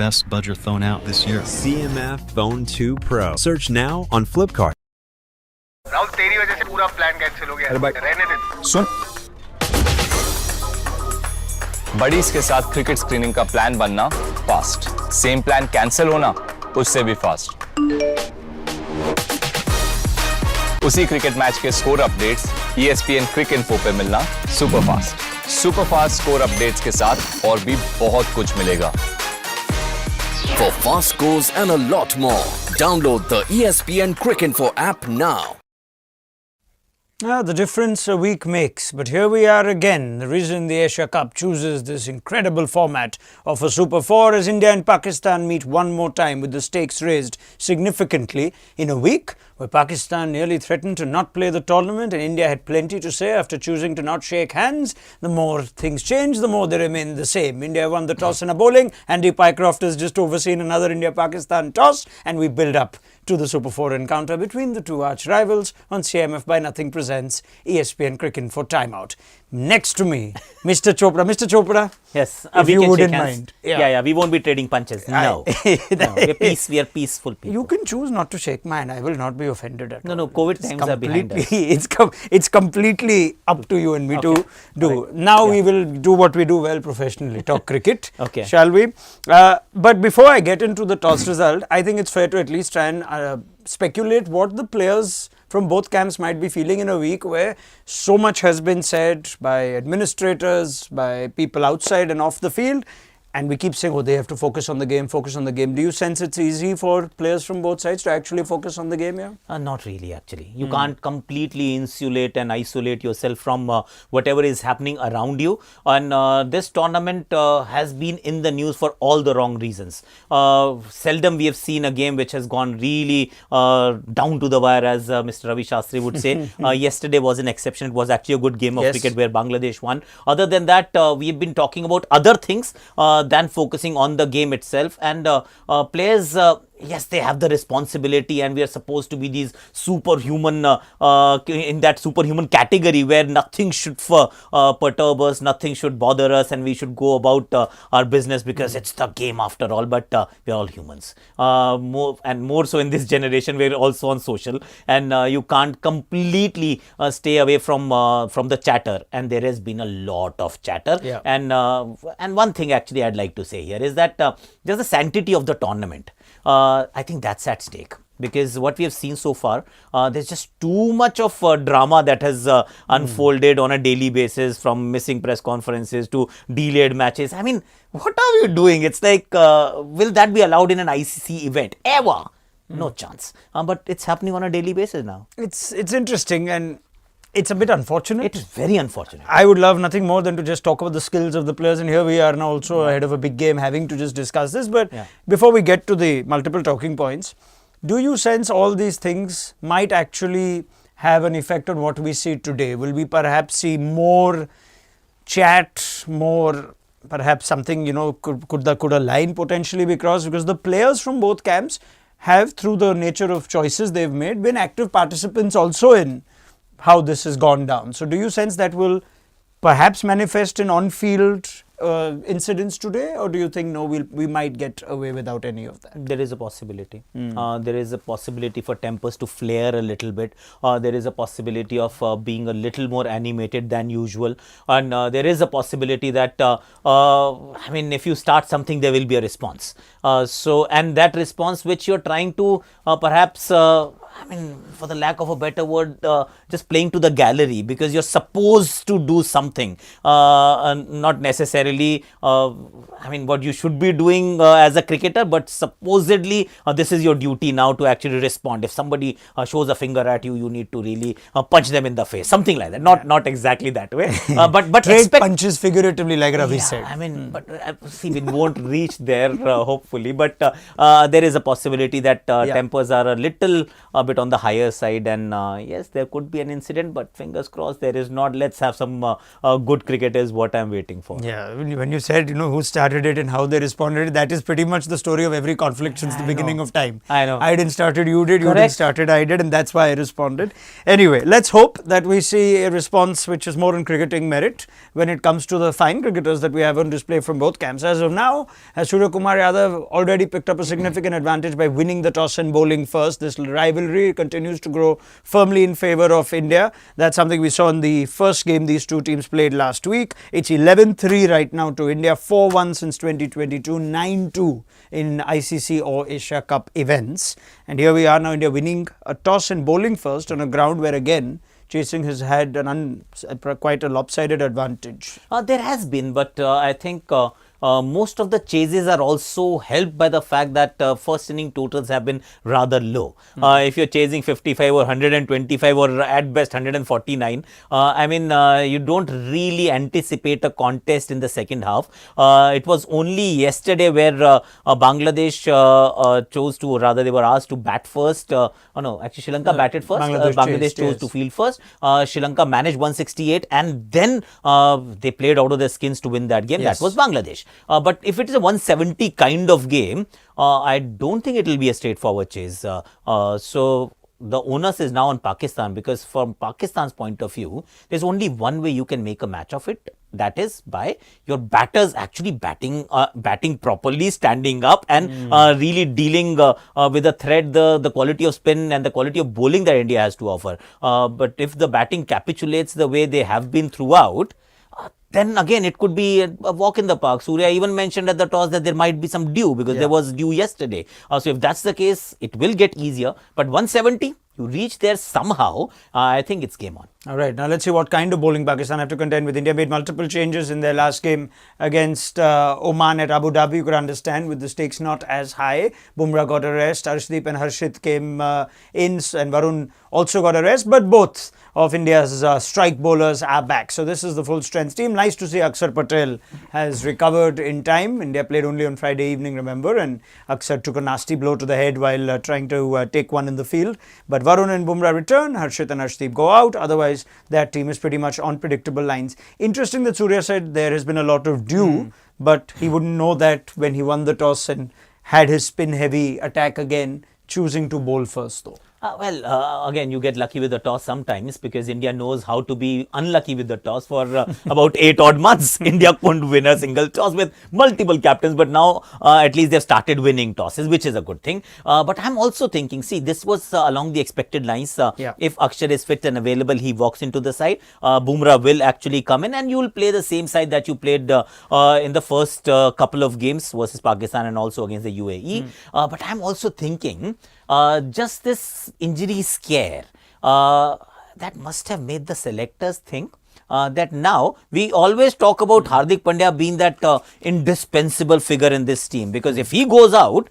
best budget phone out this year. CMF Phone 2 Pro. Search now on Flipkart. Rahul तेरी वजह से पूरा plan cancel हो गया। रहने दे। सुन, बडीज के साथ क्रिकेट स्क्रीनिंग का प्लान बनना फास्ट, सेम प्लान कैंसिल होना उससे भी फास्ट। उसी क्रिकेट मैच के स्कोर अपडेट्स ESPN क्रिक इन्फो पे मिलना सुपर फास्ट स्कोर अपडेट्स के साथ और भी बहुत कुछ मिलेगा। For fast scores and a lot more, download the ESPN Crick Info app now. The difference a week makes, but here we are again. The reason the Asia Cup chooses this incredible format of a Super 4 is India and Pakistan meet one more time with the stakes raised significantly in a week where Pakistan nearly threatened to not play the tournament and India had plenty to say after choosing to not shake hands. The more things change, the more they remain the same. India won the toss in a bowling. Andy Pycroft has just overseen another India-Pakistan toss, and we build up to the Super 4 encounter between the two arch rivals on CMF by Nothing presents ESPN Cricket for Timeout. Next to me, Mr. Chopra. Mr. Chopra, yes, if you wouldn't mind. Yeah, we won't be trading punches. No, we are peaceful people. You can choose not to shake mine. I will not be offended at all. No, COVID times are behind us. It's completely up to you and me to do. Right. Now we will do what we do well professionally, talk cricket. Okay. Shall we? But before I get into the toss result, I think it's fair to at least try and speculate what the players from both camps might be feeling in a week where so much has been said by administrators, by people outside and off the field, and we keep saying, oh, they have to focus on the game. Do you sense it's easy for players from both sides to actually focus on the game here? Not really, actually. You can't completely insulate and isolate yourself from whatever is happening around you. And this tournament has been in the news for all the wrong reasons. Seldom we have seen a game which has gone really down to the wire, as Mr. Ravi Shastri would say. Yesterday was an exception. It was actually a good game of cricket where Bangladesh won. Other than that, we have been talking about other things than focusing on the game itself, and players, yes, they have the responsibility, and we are supposed to be these superhuman in that superhuman category where nothing should perturb us, nothing should bother us, and we should go about our business because it's the game after all. But we're all humans, more so in this generation. We're also on social, and you can't completely stay away from the chatter, and there has been a lot of chatter. And one thing actually I'd like to say here is that there's the sanctity of the tournament. I think that's at stake, because what we have seen so far, there's just too much of drama that has unfolded on a daily basis, from missing press conferences to delayed matches. I mean, what are you doing? It's like, will that be allowed in an ICC event ever? No chance. But it's happening on a daily basis now. It's interesting, and it's a bit unfortunate. It is very unfortunate. I would love nothing more than to just talk about the skills of the players, and here we are now also ahead of a big game having to just discuss this. But before we get to the multiple talking points, do you sense all these things might actually have an effect on what we see today? Will we perhaps see more chat, more perhaps something, could a line potentially be crossed? Because the players from both camps have, through the nature of choices they've made, been active participants also in how this has gone down. So do you sense that will perhaps manifest in on-field incidents today, or do you think no, we might get away without any of that? There is a possibility. There is a possibility for tempers to flare a little bit. There is a possibility of being a little more animated than usual, and there is a possibility that if you start something, there will be a response. And that response which you're trying to perhaps for the lack of a better word, just playing to the gallery, because you're supposed to do something, not necessarily what you should be doing as a cricketer, but supposedly this is your duty now to actually respond. If somebody shows a finger at you, you need to really punch them in the face, something like that. Not exactly that way, but trade punches figuratively, like Ravi said. But see, we won't reach there hopefully, but there is a possibility that tempers are a little bit on the higher side, and yes, there could be an incident, but fingers crossed there is not. Let's have some good cricketers, what I'm waiting for. Yeah, when you said, who started it and how they responded, that is pretty much the story of every conflict since the beginning of time. I know. I didn't start it, you did, you Correct. didn't start it, I did, and that's why I responded. Anyway, let's hope that we see a response which is more in cricketing merit when it comes to the fine cricketers that we have on display from both camps. As of now, Surya Kumar Yadav already picked up a significant advantage by winning the toss and bowling first. This rivalry continues to grow firmly in favour of India. That's something we saw in the first game these two teams played last week. It's 11-3 right now to India, 4-1 since 2022, 9-2 in ICC or Asia Cup events. And here we are now, India winning a toss and bowling first on a ground where again chasing has had quite a lopsided advantage. There has been, but I think most of the chases are also helped by the fact that first inning totals have been rather low. If you're chasing 55 or 125 or at best 149, you don't really anticipate a contest in the second half. It was only yesterday where Bangladesh chose to, rather they were asked to bat first. Actually Sri Lanka batted first. Bangladesh chose to field first. Sri Lanka managed 168 and then they played out of their skins to win that game. Yes. That was Bangladesh. But if it is a 170 kind of game, I don't think it will be a straightforward chase. So the onus is now on Pakistan, because from Pakistan's point of view, there's only one way you can make a match of it. That is by your batters actually batting properly, standing up and really dealing with the threat, the quality of spin and the quality of bowling that India has to offer. But if the batting capitulates the way they have been throughout, then again it could be a walk in the park. Surya even mentioned at the toss that there might be some dew, because there was dew yesterday. So if that's the case, it will get easier. But 170, you reach there somehow, I think it's game on. All right, now let's see what kind of bowling Pakistan have to contend with. India made multiple changes in their last game against Oman at Abu Dhabi. You could understand, with the stakes not as high. Bumrah got a rest, Arshdeep and Harshit came in, and Varun also got a rest, but both of India's strike bowlers are back. So this is the full strength team. Nice to see Akshar Patel has recovered in time. India played only on Friday evening, remember, and Akshar took a nasty blow to the head while trying to take one in the field. But Varun and Bumrah return, Harshit and Arshdeep go out. Otherwise, that team is pretty much on predictable lines. Interesting that Surya said there has been a lot of dew, but he wouldn't know that when he won the toss and had his spin-heavy attack again, choosing to bowl first though. Again, you get lucky with the toss sometimes, because India knows how to be unlucky with the toss for about 8 odd months. India couldn't win a single toss with multiple captains, but now at least they've started winning tosses, which is a good thing. But I'm also thinking, see, this was along the expected lines. If Akshar is fit and available, he walks into the side. Bumrah will actually come in, and you will play the same side that you played in the first couple of games versus Pakistan and also against the UAE. But I'm also thinking, just this injury scare that must have made the selectors think that now we always talk about Hardik Pandya being that indispensable figure in this team, because if he goes out,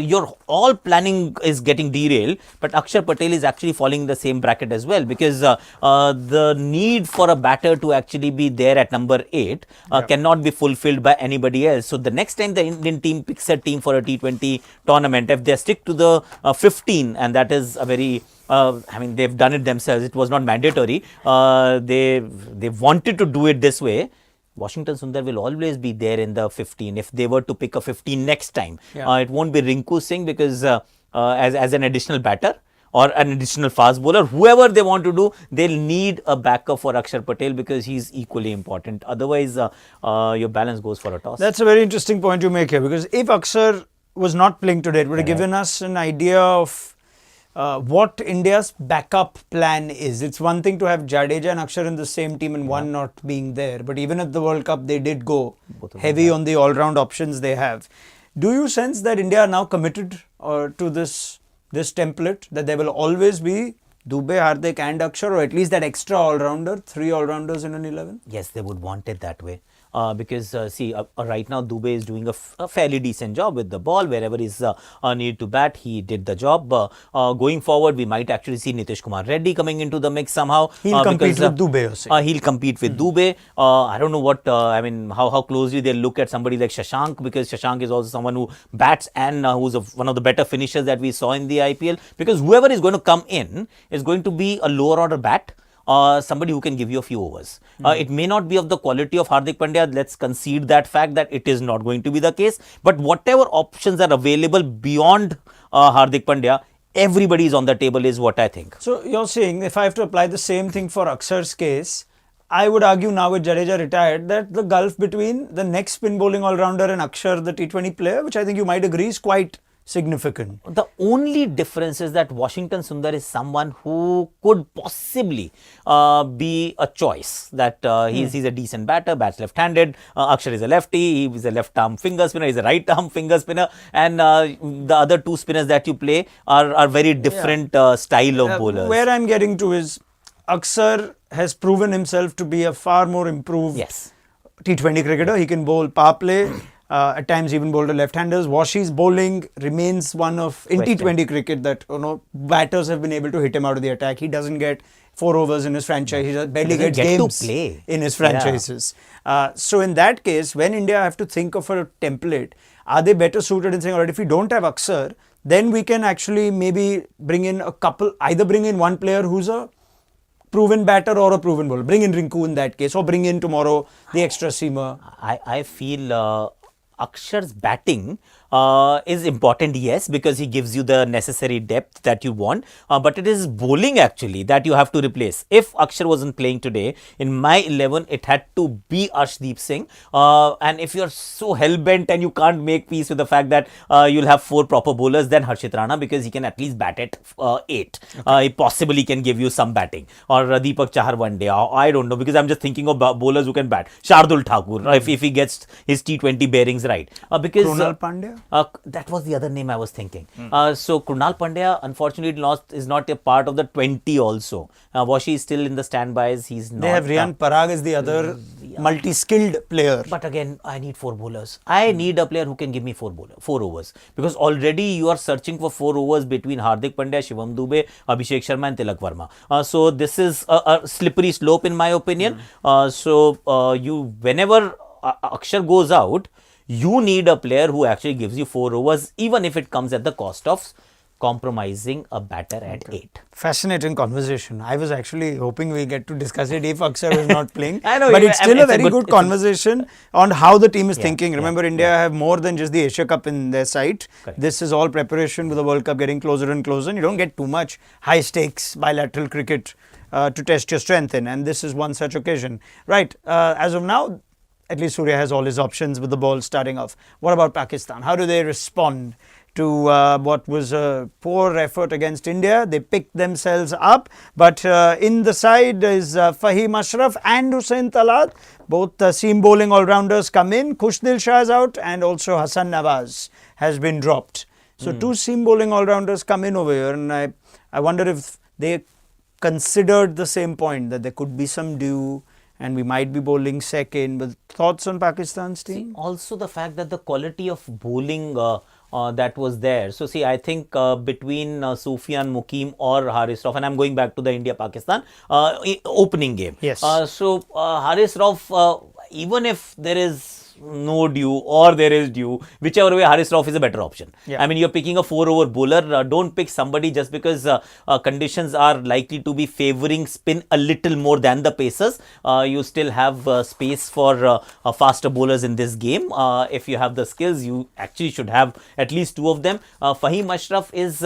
your all planning is getting derailed. But Akshar Patel is actually falling in the same bracket as well, because the need for a batter to actually be there at number 8 cannot be fulfilled by anybody else. So the next time the Indian team picks a team for a T20 tournament, if they stick to the 15, and that is a very they've done it themselves. It was not mandatory. They wanted to do it this way. Washington Sundar will always be there in the 15 if they were to pick a 15 next time. It won't be Rinku Singh, because as an additional batter or an additional fast bowler, whoever they want to do, they'll need a backup for Akshar Patel, because he's equally important. Otherwise, your balance goes for a toss. That's a very interesting point you make here, because if Akshar was not playing today, it would have given us an idea of what India's backup plan is. It's one thing to have Jadeja and Akshar in the same team and one not being there. But even at the World Cup, they did go heavy on the all-round options they have. Do you sense that India are now committed to this template, that there will always be Dubey, Hardik and Akshar, or at least that extra all-rounder, 3 all-rounders in an 11? Yes, they would want it that way. because see right now Dubey is doing a fairly decent job with the ball wherever he's needed to bat. He did the job. Going forward, we might actually see Nitish Kumar Reddy coming into the mix somehow. He'll compete with Dubey, you're saying. He'll compete with Dubey. I don't know what I mean. How closely they'll look at somebody like Shashank, because Shashank is also someone who bats and who's one of the better finishers that we saw in the IPL. Because whoever is going to come in is going to be a lower order bat. Somebody who can give you a few overs. It may not be of the quality of Hardik Pandya. Let's concede that fact that it is not going to be the case. But whatever options are available beyond Hardik Pandya, everybody is on the table is what I think. So you're saying if I have to apply the same thing for Akshar's case, I would argue now with Jadeja retired that the gulf between the next spin bowling all-rounder and Akshar, the T20 player, which I think you might agree is quite significant. The only difference is that Washington Sundar is someone who could possibly be a choice. That he's a decent batter, bats left-handed. Akshar is a lefty. He is a left-arm finger spinner. He's a right-arm finger spinner. And the other two spinners that you play are very different style of bowlers. Where I'm getting to is Akshar has proven himself to be a far more improved T20 cricketer. He can bowl power play. At times even bowled to left-handers. Washi's bowling remains one of in T20 cricket that batters have been able to hit him out of the attack. He doesn't get 4 overs in his franchise. He barely gets games to play in his franchises. So in that case, when India have to think of a template, are they better suited in saying, alright, if we don't have Akshar, then we can actually maybe bring in a couple, either bring in one player who's a proven batter or a proven bowler. Bring in Rinku in that case, or bring in tomorrow the extra seamer. I feel Akshar's batting is important, yes, because he gives you the necessary depth that you want. But it is bowling actually that you have to replace. If Akshar wasn't playing today, in my 11, it had to be Arshdeep Singh. And if you're so hell-bent and you can't make peace with the fact that you'll have 4 proper bowlers, then Harshit Rana, because he can at least bat at 8. He possibly can give you some batting. Or Deepak Chahar one day. I don't know, because I'm just thinking of bowlers who can bat. Shardul Thakur, if he gets his T20 bearings right. Because Krunal Pandya? That was the other name I was thinking. So Krunal Pandya, unfortunately, is not a part of the 20 also. Washi is still in the standbys. He's not. They have Riyan Parag as the other multi-skilled player. But again, I need 4 bowlers. I need a player who can give me 4 overs. Because already you are searching for 4 overs between Hardik Pandya, Shivam Dube, Abhishek Sharma and Tilak Verma. So this is a slippery slope in my opinion. Whenever Akshar goes out, you need a player who actually gives you 4 overs, even if it comes at the cost of compromising a batter at 8. Fascinating conversation. I was actually hoping we get to discuss it if Akshar was not playing. I know, but it's still a very good conversation on how the team is thinking. Remember, India have more than just the Asia Cup in their sight. Correct. This is all preparation with the World Cup getting closer and closer. And you don't get too much high stakes bilateral cricket to test your strength in. And this is one such occasion. Right. As of now, at least Surya has all his options with the ball starting off. What about Pakistan? How do they respond to what was a poor effort against India? They picked themselves up, but in the side is Fahim Ashraf and Hussain Talat. Both seam bowling all-rounders come in. Kushdil Shah is out, and also Hassan Nawaz has been dropped. So 2 seam bowling all-rounders come in over here, and I wonder if they considered the same point, that there could be some dew and we might be bowling second. But thoughts on Pakistan's team? See, also the fact that the quality of bowling that was there. So see, I think between Sufyan, Mukim or Haris Rauf, and I'm going back to the India-Pakistan opening game. Yes. So Haris Rauf, even if there is no dew or there is dew, whichever way, Haris Rauf is a better option. Yeah. I mean, you're picking a 4-over bowler. Don't pick somebody just because conditions are likely to be favoring spin a little more than the pacers. You still have space for faster bowlers in this game. If you have the skills, you actually should have at least 2 of them. Fahim Ashraf is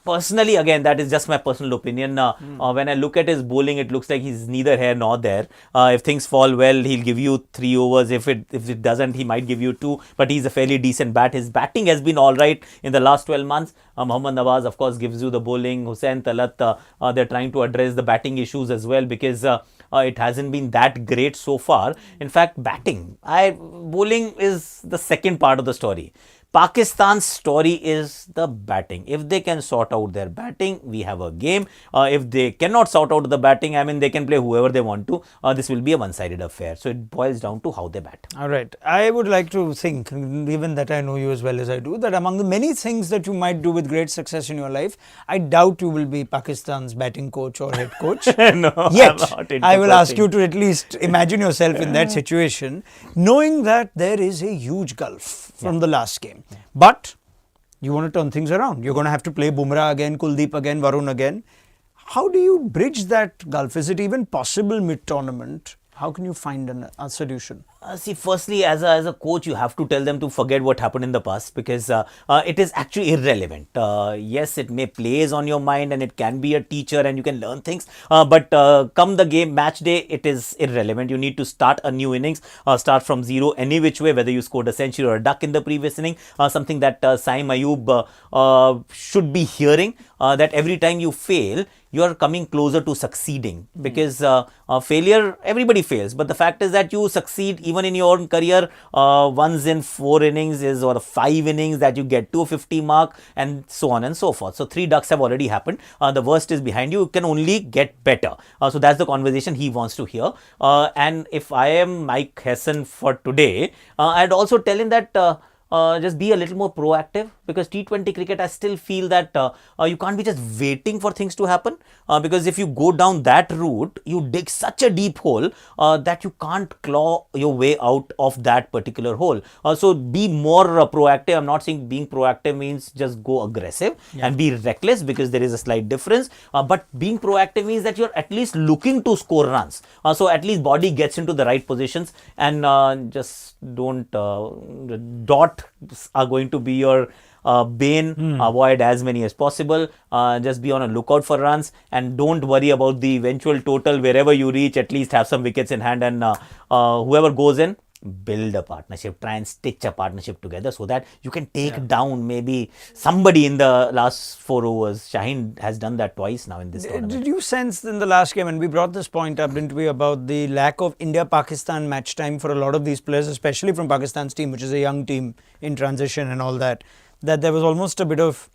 personally, again, that is just my personal opinion. When I look at his bowling, it looks like he's neither here nor there. If things fall well, he'll give you 3 overs. If it doesn't, he might give you 2. But he's a fairly decent bat. His batting has been all right in the last 12 months. Mohammad Nawaz, of course, gives you the bowling. Hussain Talat, they're trying to address the batting issues as well, because it hasn't been that great so far. In fact, bowling is the second part of the story. Pakistan's story is the batting. If they can sort out their batting, we have a game. If they cannot sort out the batting, I mean, they can play whoever they want to. This will be a one-sided affair. So it boils down to how they bat. All right. I would like to think, given that I know you as well as I do, that among the many things that you might do with great success in your life, I doubt you will be Pakistan's batting coach or head coach. No, Yet, I'm not into I will ask coaching. you to at least imagine yourself in that situation, knowing that there is a huge gulf from the last game. But you want to turn things around. You're going to have to play Bumrah again, Kuldeep again, Varun again. How do you bridge that gulf? Is it even possible mid-tournament? How can you find a solution? See, firstly, as a coach, you have to tell them to forget what happened in the past, because it is actually irrelevant. Yes, it may plays on your mind and it can be a teacher and you can learn things. But come the game, match day, it is irrelevant. You need to start a new innings, start from zero any which way, whether you scored a century or a duck in the previous inning. Something that Saim Ayub should be hearing, that every time you fail, you are coming closer to succeeding, because failure, everybody fails. But the fact is that you succeed even in your own career, once in 4 innings is, or 5 innings, that you get to a 50 mark, and so on and so forth. So 3 ducks have already happened. The worst is behind you. You can only get better. So that's the conversation he wants to hear. And if I am Mike Hesson for today, I'd also tell him that just be a little more proactive, because T20 cricket, I still feel that you can't be just waiting for things to happen, because if you go down that route, you dig such a deep hole that you can't claw your way out of that particular hole. So be more proactive. I'm not saying being proactive means just go aggressive and be reckless, because there is a slight difference. But being proactive means that you're at least looking to score runs. So at least body gets into the right positions, and just don't dot are going to be your bane. Avoid as many as possible. Just be on a lookout for runs, and don't worry about the eventual total. Wherever you reach, at least have some wickets in hand, and whoever goes in, build a partnership. Try and stitch a partnership together, so that you can take down maybe somebody in the last 4 overs. Shaheen has done that twice now in this tournament. Did you sense in the last game, and we brought this point up, didn't we, about the lack of India-Pakistan match time for a lot of these players, especially from Pakistan's team, which is a young team in transition and all that, that there was almost a bit of,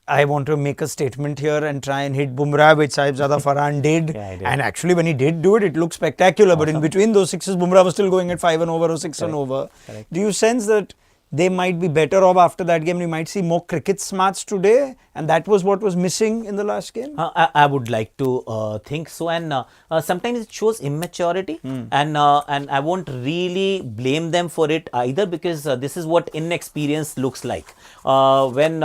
I want to make a statement here and try and hit Bumrah, which Sahibzada Farhan did. Yeah, and actually, when he did do it, it looked spectacular. But in between those sixes, Bumrah was still going at 5 and over or 6 and over. Correct. Do you sense that they might be better off after that game? We might see more cricket smarts today, and that was what was missing in the last game? I would like to think so, and sometimes it shows immaturity, and I won't really blame them for it either, because this is what inexperience looks like. When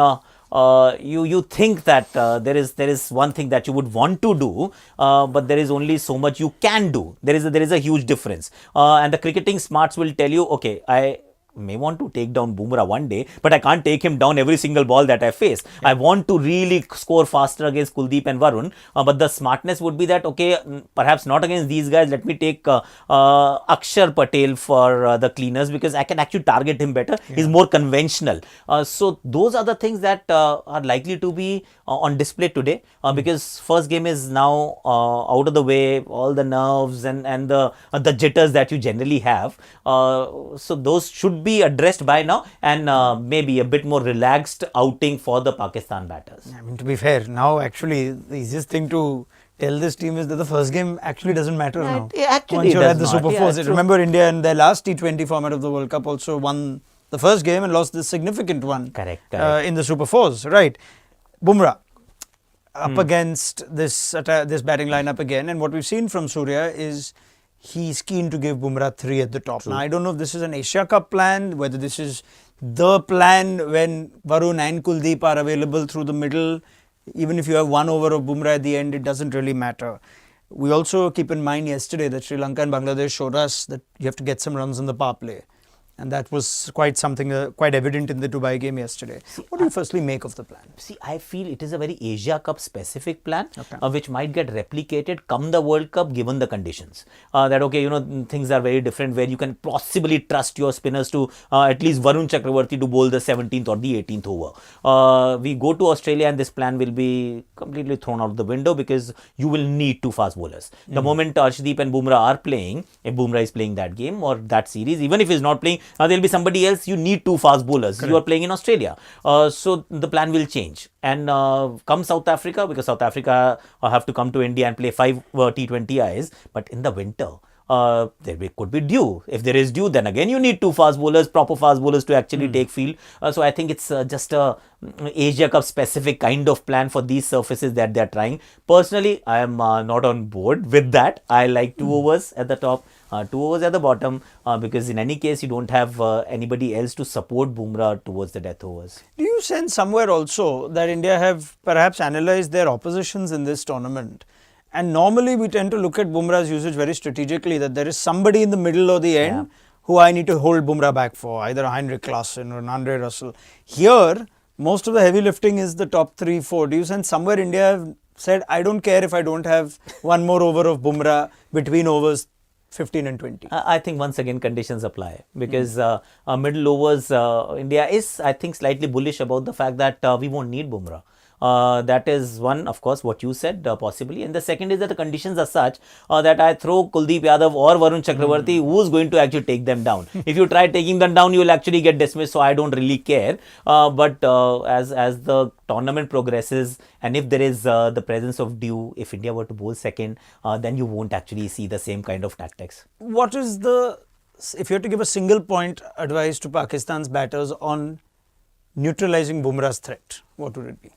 you think that there is one thing that you would want to do, but there is only so much you can do. There is a huge difference, and the cricketing smarts will tell you, okay, I may want to take down Bumrah one day, but I can't take him down every single ball that I face. I want to really score faster against Kuldeep and Varun, but the smartness would be that, okay, perhaps not against these guys. Let me take Akshar Patel for the cleaners, because I can actually target him better. He's more conventional. So those are the things that are likely to be on display today, because first game is now out of the way, all the nerves and the jitters that you generally have. So those should be addressed by now, and maybe a bit more relaxed outing for the Pakistan batters. I mean, to be fair, now actually the easiest thing to tell this team is that the first game actually doesn't matter now. It actually Once you're does at the not. Super Yeah, Fours. true. Remember, India in their last T20 format of the World Cup also won the first game and lost this significant one. Correct. In the Super Fours, right? Bumrah up against this batting lineup again, and what we've seen from Surya is he's keen to give Bumrah 3 at the top. Now, I don't know if this is an Asia Cup plan, whether this is the plan when Varun and Kuldeep are available through the middle. Even if you have 1 over of Bumrah at the end, it doesn't really matter. We also keep in mind yesterday that Sri Lanka and Bangladesh showed us that you have to get some runs on the power play. And that was quite something quite evident in the Dubai game yesterday. What do you firstly make of the plan? See, I feel it is a very Asia Cup specific plan, Okay. Which might get replicated come the World Cup given the conditions. That, okay, things are very different, where you can possibly trust your spinners to at least Varun Chakravarti to bowl the 17th or the 18th over. We go to Australia and this plan will be completely thrown out the window, because you will need 2 fast bowlers. The moment Arshdeep and Bumrah are playing, if Bumrah is playing that game or that series, even if he's not playing, There'll be somebody else. You need 2 fast bowlers. You are playing in Australia. So the plan will change. And come South Africa, because South Africa have to come to India and play 5 T20Is. But in the winter, could be dew. If there is dew, then again you need 2 fast bowlers, proper fast bowlers to actually take field. So I think it's just a Asia Cup specific kind of plan for these surfaces that they are trying. Personally, I am not on board with that. I like 2 overs at the top, 2 overs at the bottom, because in any case you don't have anybody else to support Bumrah towards the death overs. Do you sense somewhere also that India have perhaps analysed their oppositions in this tournament? And normally we tend to look at Bumrah's usage very strategically, that there is somebody in the middle or the end who I need to hold Bumrah back for, either a Heinrich Klaasen or an Andre Russell. Here, most of the heavy lifting is the top 3-4. Do you sense somewhere India have said, I don't care if I don't have one more over of Bumrah between overs 15 and 20? I think once again conditions apply, because middle overs, India is, I think, slightly bullish about the fact that we won't need Bumrah. That is one, of course, what you said, possibly. And the second is that the conditions are such that I throw Kuldeep Yadav or Varun Chakravarti, who's going to actually take them down. If you try taking them down, you will actually get dismissed, so I don't really care. But as the tournament progresses, and if there is the presence of dew, if India were to bowl second, then you won't actually see the same kind of tactics. What is the, if you had to give a single point advice to Pakistan's batters on neutralizing Bumrah's threat, what would it be?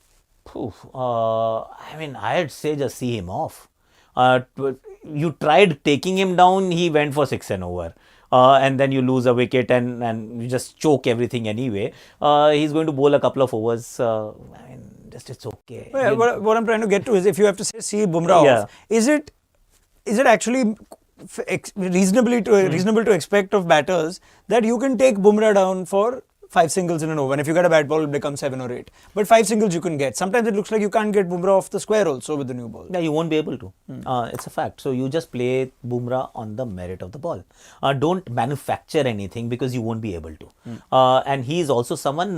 I mean, I'd say just see him off. You tried taking him down, he went for 6 and over. And then you lose a wicket and you just choke everything anyway. He's going to bowl a couple of overs. I mean, just it's okay. Well, what I'm trying to get to is, if you have to say see Bumrah off, is it actually reasonable to expect of batters that you can take Bumrah down for 5 singles in an over, and if you get a bad ball, it becomes 7 or 8. But 5 singles you can get. Sometimes it looks like you can't get Bumrah off the square also with the new ball. Yeah, you won't be able to. It's a fact. So you just play Bumrah on the merit of the ball. Don't manufacture anything, because you won't be able to. And he is also someone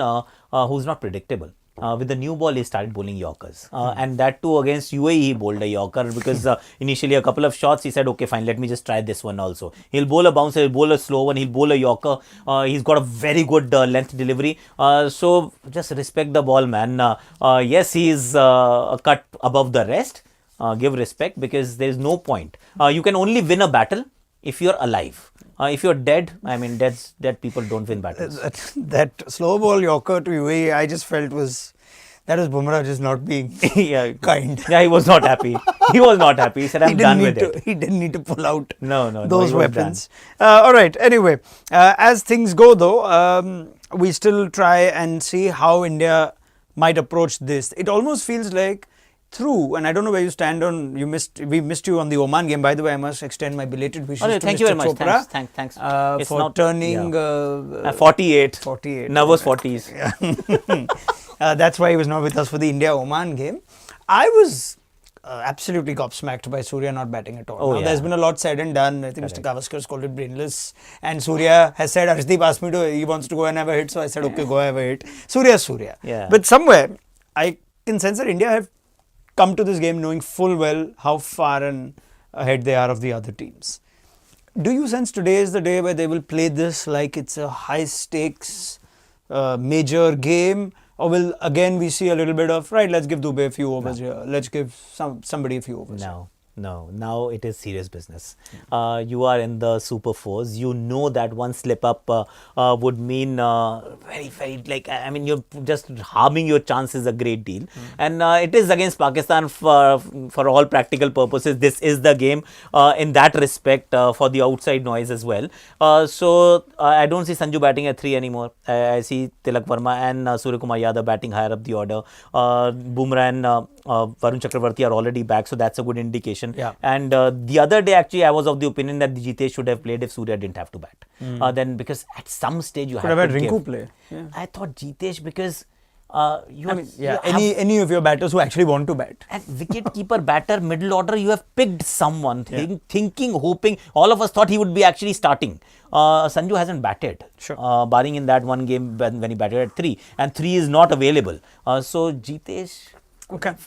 who's not predictable. With the new ball, he started bowling Yorkers. And that too against UAE, he bowled a Yorker, because initially a couple of shots, he said, okay, fine, let me just try this one also. He'll bowl a bouncer, he'll bowl a slow one, he'll bowl a Yorker. He's got a very good length delivery. So just respect the ball, man. Yes, he's a cut above the rest. Give respect, because there is no point. You can only win a battle if you're alive. If you're dead, I mean, dead people don't win battles. That slow ball Yorker to UAE, I just felt was Bumrah just not being kind. Yeah, he was not happy. He was not happy. He said, I'm done with it. He didn't need to pull out those weapons. All right. Anyway, as things go though, we still try and see how India might approach this. It almost feels like and I don't know where you stand on, we missed you on the Oman game. By the way, I must extend my belated wishes to thank Mr. you very much. Chopra. Thanks. It's for turning 48. 48. Nervous 40s. That's why he was not with us for the India-Oman game. I was absolutely gobsmacked by Surya not batting at all. There's been a lot said and done. I think Mr. Gavaskar's called it brainless. And Surya has said, Arshdeep asked me he wants to go and have a hit. So I said, okay, go have a hit. Surya. Yeah. But somewhere, I can sense that India have come to this game knowing full well how far and ahead they are of the other teams. Do you sense today is the day where they will play this like it's a high stakes major game, or will again we see a little bit of, right, let's give Dubey a few overs here, let's give somebody a few overs? No, now it is serious business. You are in the Super 4s. You know that one slip up would mean very, like, I mean, you're just harming your chances a great deal. And it is against Pakistan for all practical purposes. This is the game in that respect for the outside noise as well. So I don't see Sanju batting at 3 anymore. I see Tilak Verma and Surya Kumar Yadav batting higher up the order. Bumrah and Varun Chakravarti are already back, so that's a good indication. Yeah. And the other day, actually, I was of the opinion that Jitesh should have played if Surya didn't have to bat. Then, because at some stage you could have had to Rinku give. play. Yeah. I thought Jitesh, because any of your batters who actually want to bat. And wicket-keeper, batter, middle order, you have picked someone, thinking, hoping. All of us thought he would be actually starting. Sanju hasn't batted, barring in that one game when he batted at 3. And 3 is not available. So Jitesh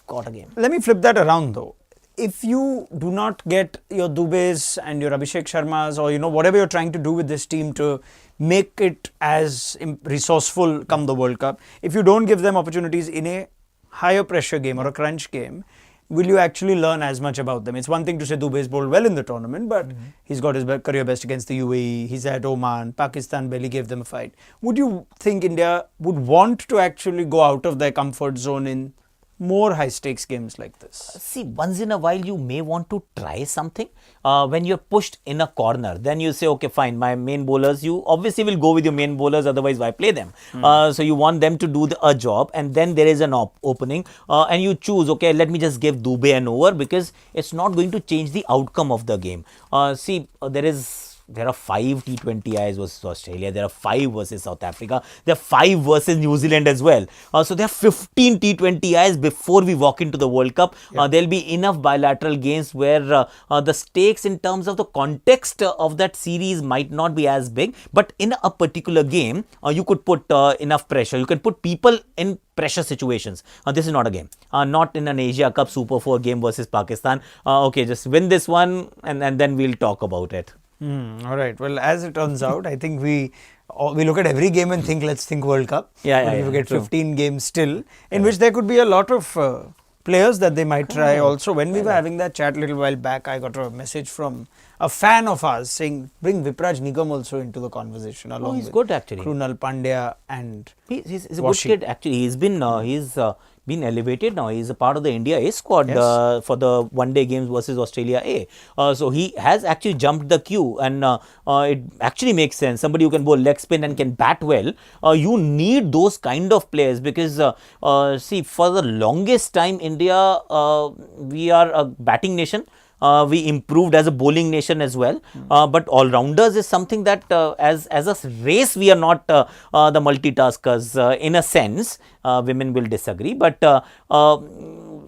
got a game. Let me flip that around though. If you do not get your Dube's and your Abhishek Sharma's, or whatever you're trying to do with this team to make it as resourceful come the World Cup. If you don't give them opportunities in a higher pressure game or a crunch game, will you actually learn as much about them? It's one thing to say Dubey's bowled well in the tournament, but he's got his career best against the UAE. He's at Oman. Pakistan barely gave them a fight. Would you think India would want to actually go out of their comfort zone in more high stakes games like this? See, once in a while you may want to try something. When you're pushed in a corner, then you say, okay, fine, my main bowlers, you obviously will go with your main bowlers, otherwise why play them? So you want them to do a job, and then there is an opening and you choose, okay, let me just give Dubey an over because it's not going to change the outcome of the game. There are 5 T20Is versus Australia. There are 5 versus South Africa. There are 5 versus New Zealand as well. So there are 15 T20Is before we walk into the World Cup. There will be enough bilateral games where the stakes in terms of the context of that series might not be as big. But in a particular game, you could put enough pressure. You can put people in pressure situations. This is not a game. Not in an Asia Cup Super 4 game versus Pakistan. Okay, just win this one and then we'll talk about it. All right. Well, as it turns out, I think we look at every game and think, let's think World Cup. We get 15 games still, in which there could be a lot of players that they might try also. When we were having that chat a little while back, I got a message from a fan of ours saying, bring Vipraj Nigam also into the conversation along he's with good actually. Krunal Pandya and He's a good kid actually. He's been elevated now. He's a part of the India A squad for the one-day games versus Australia A. So he has actually jumped the queue, and it actually makes sense. Somebody who can bowl leg spin and can bat well. You need those kind of players because see, for the longest time, India, we are a batting nation. We improved as a bowling nation as well, but all-rounders is something that as a race we are not the multitaskers in a sense. Women will disagree, but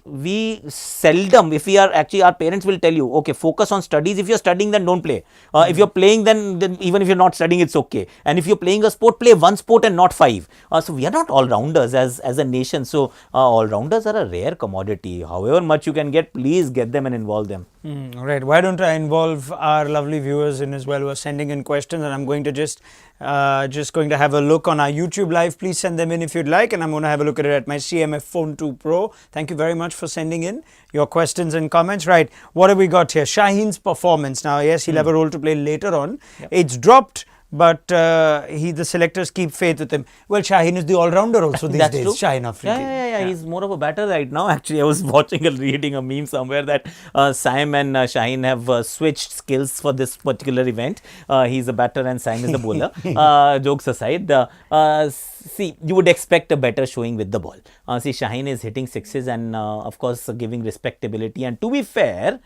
we seldom, if we are actually, our parents will tell you, okay, focus on studies. If you're studying, then don't play. If you're playing, then even if you're not studying, it's okay. And if you're playing a sport, play one sport and not 5. So we are not all-rounders as a nation. So all-rounders are a rare commodity. However much you can get, please get them and involve them. Right. Why don't I involve our lovely viewers in as well who are sending in questions, and I'm going to just going to have a look on our YouTube live. Please send them in if you'd like, and I'm going to have a look at it at my CMF Phone 2 Pro. Thank you very much for sending in your questions and comments. Right. What have we got here? Shaheen's performance. Now, yes, he'll have a role to play later on. It's dropped, but the selectors keep faith with him. Well, Shaheen is the all-rounder also these days. True. Shaheen Afridi. Yeah. He's more of a batter right now. Actually, I was reading a meme somewhere that Saim and Shaheen have switched skills for this particular event. He's a batter and Saim is the bowler. Jokes aside, see, you would expect a better showing with the ball. See, Shaheen is hitting sixes and of course giving respectability. And to be fair,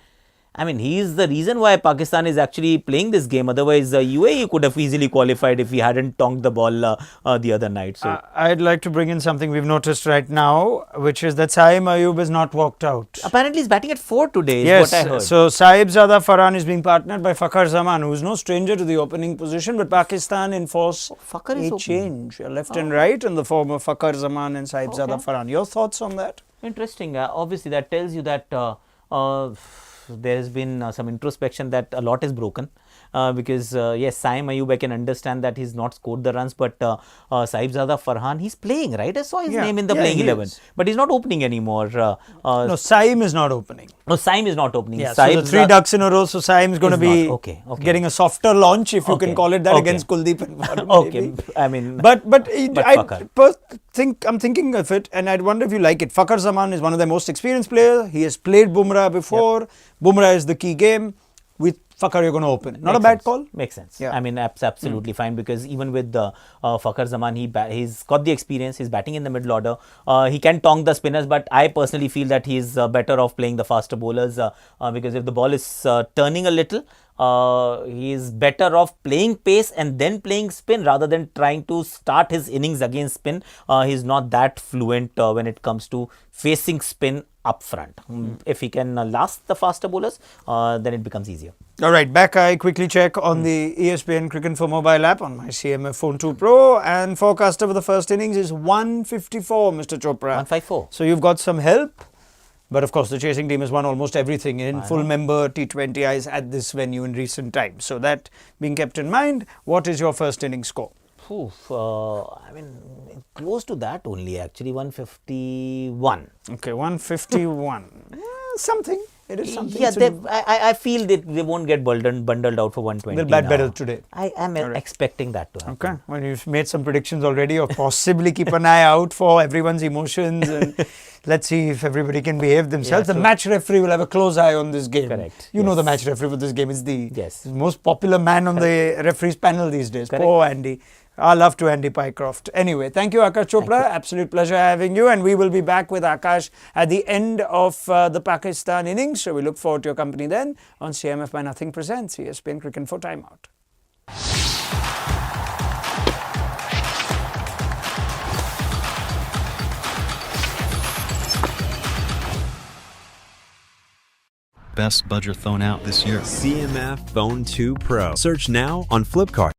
I mean, he is the reason why Pakistan is actually playing this game. Otherwise, UAE could have easily qualified if he hadn't tonked the ball the other night. So I'd like to bring in something we've noticed right now, which is that Saim Ayub has not walked out. Apparently, he's batting at 4 today, is yes, what I heard. So Saibzada Farhan is being partnered by Fakhar Zaman, who is no stranger to the opening position, but Pakistan enforce a change, left and right, in the form of Fakhar Zaman and Saibzada Farhan. Your thoughts on that? Interesting. Obviously, that tells you that there has been some introspection that a lot is broken because yes, Saim Ayub, I can understand that he's not scored the runs, but Saibzada Farhan, he's playing, right? I saw his name in the playing 11, but he's not opening anymore. No, Saim is not opening. No, Saim is not opening. Yeah, so the 3 ducks in a row, so Saim is going to be getting a softer launch, if you can call it that, against Kuldeep and Varun. Okay, I mean, I'm thinking of it, and I'd wonder if you like it. Fakhar Zaman is one of the most experienced players. He has played Bumrah before. Bumrah is the key game. With Fakhar, you're going to open. Not a bad call? Makes sense. Yeah. I mean, absolutely fine, because even with Fakhar Zaman, he's got the experience. He's batting in the middle order. He can tonk the spinners, but I personally feel that he's better off playing the faster bowlers because if the ball is turning a little, he is better off playing pace and then playing spin rather than trying to start his innings against spin. He's not that fluent when it comes to facing spin up front. If he can last the faster bowlers, then it becomes easier. All right, back I quickly check on the ESPN Cricket for mobile app on my CMF Phone 2 Pro, and forecast over the first innings is 154, Mr. Chopra. 154. So you've got some help. But of course, the chasing team has won almost everything in full member T20Is at this venue in recent times. So that being kept in mind, what is your first inning score? I mean, close to that only actually, 151. Okay, 151. Something. It is something. Yeah, So I feel that they won't get bundled out for 120. they'll bat now. better today. I am expecting that to happen. Okay, well, you've made some predictions already, or possibly keep an eye out for everyone's emotions, and let's see if everybody can behave themselves. Yeah, the so match referee will have a close eye on this game. Correct, You know yes. the match referee for this game is the Yes. most popular man on the referees panel these days. Correct. Poor Andy. Our love to Andy Pycroft. Anyway, thank you, Aakash Chopra. Absolute pleasure having you. And we will be back with Aakash at the end of the Pakistan innings. So we look forward to your company then on CMF by Nothing presents ESPN Cricket for Timeout. Best budget thrown out this year. CMF Phone 2 Pro. Search now on Flipkart.